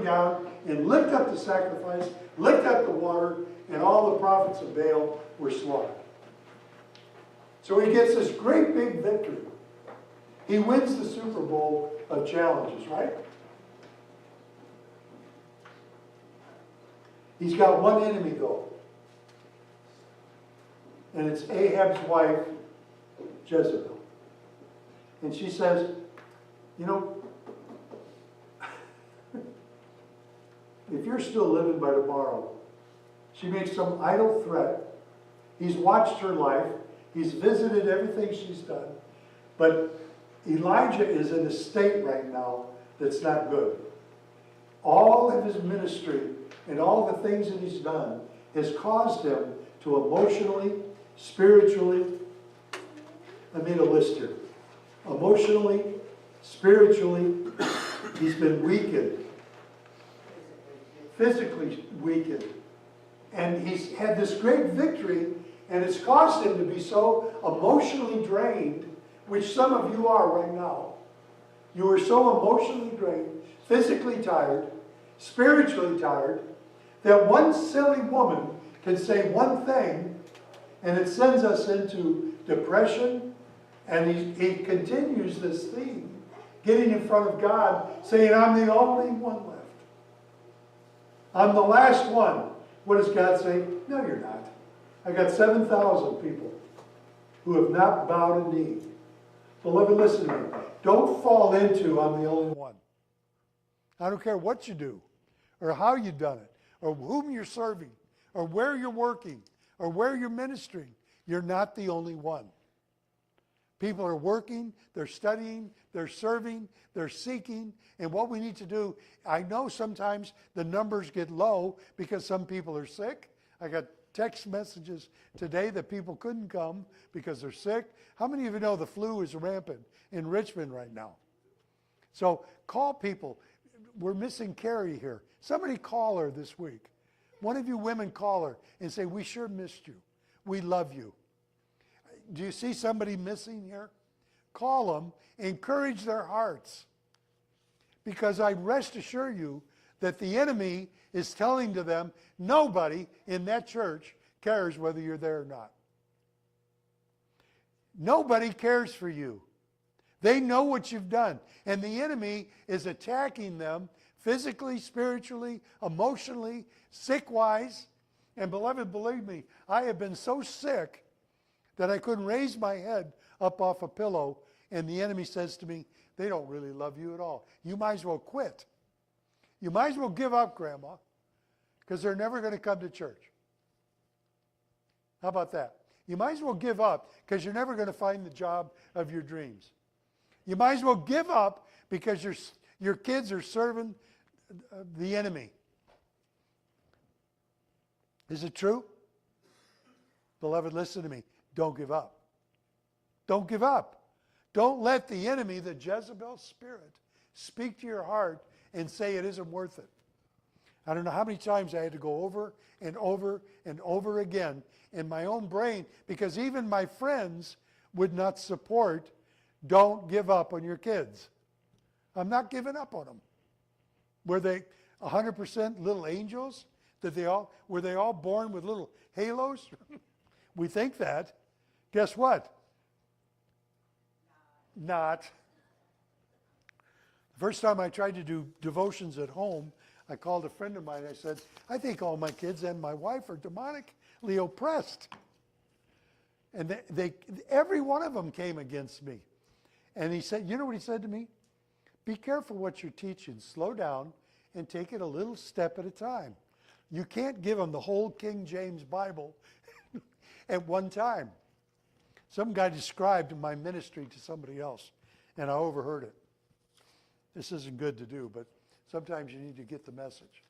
down and licked up the sacrifice, licked up the water, and all the prophets of Baal were slaughtered. So he gets this great big victory. He wins the Super Bowl of challenges, right? He's got one enemy, though. And it's Ahab's wife, Jezebel. And she says, you know, if you're still living by tomorrow, she makes some idle threat. He's watched her life. He's visited everything she's done. But Elijah is in a state right now that's not good. All of his ministry and all the things that he's done has caused him to emotionally, spiritually, I made a list here. Emotionally, spiritually, he's been weakened. Physically weakened. And he's had this great victory, and it's caused him to be so emotionally drained, which some of you are right now. You are so emotionally drained, physically tired, spiritually tired, that one silly woman can say one thing, and it sends us into depression, and he continues this theme, getting in front of God, saying, I'm the only one left. I'm the last one. What does God say? No, you're not. I got 7,000 people who have not bowed a knee. Beloved, listen to me. Don't fall into, I'm the only one. I don't care what you do, or how you've done it, or whom you're serving, or where you're working, or where you're ministering. You're not the only one. People are working, they're studying, they're serving, they're seeking, and what we need to do, I know sometimes the numbers get low because some people are sick. I got text messages today that people couldn't come because they're sick. How many of you know the flu is rampant in Richmond right now? So call people. We're missing Carrie here. Somebody call her this week. One of you women call her and say, we sure missed you. We love you. Do you see somebody missing here? Call them, encourage their hearts. Because I rest assure you that the enemy is telling to them, nobody in that church cares whether you're there or not. Nobody cares for you. They know what you've done. And the enemy is attacking them physically, spiritually, emotionally, sick-wise. And beloved, believe me, I have been so sick that I couldn't raise my head up off a pillow, and the enemy says to me, they don't really love you at all. You might as well quit. You might as well give up, Grandma, because they're never going to come to church. How about that? You might as well give up because you're never going to find the job of your dreams. You might as well give up because your kids are serving the enemy. Is it true? Beloved, listen to me. Don't give up. Don't give up. Don't let the enemy, the Jezebel spirit, speak to your heart and say it isn't worth it. I don't know how many times I had to go over and over and over again in my own brain, because even my friends would not support, don't give up on your kids. I'm not giving up on them. Were they 100% little angels? Were they all born with little halos? We think that. Guess what? Not. The first time I tried to do devotions at home, I called a friend of mine. I said, I think all my kids and my wife are demonically oppressed. And every one of them came against me. And he said, you know what he said to me? Be careful what you're teaching. Slow down and take it a little step at a time. You can't give them the whole King James Bible at one time. Some guy described my ministry to somebody else, and I overheard it. This isn't good to do, but sometimes you need to get the message.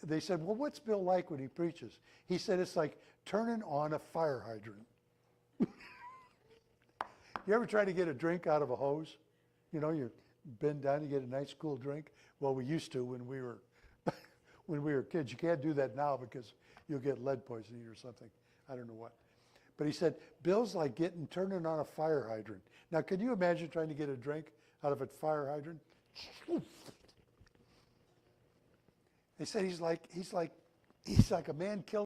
They said, well, what's Bill like when he preaches? He said, it's like turning on a fire hydrant. You ever try to get a drink out of a hose? You know, you bend down, you get a nice cool drink. Well, we used to when we were kids. You can't do that now because you'll get lead poisoning or something. I don't know what. But he said, Bill's like turning on a fire hydrant. Now, can you imagine trying to get a drink out of a fire hydrant? They said he's like a man killed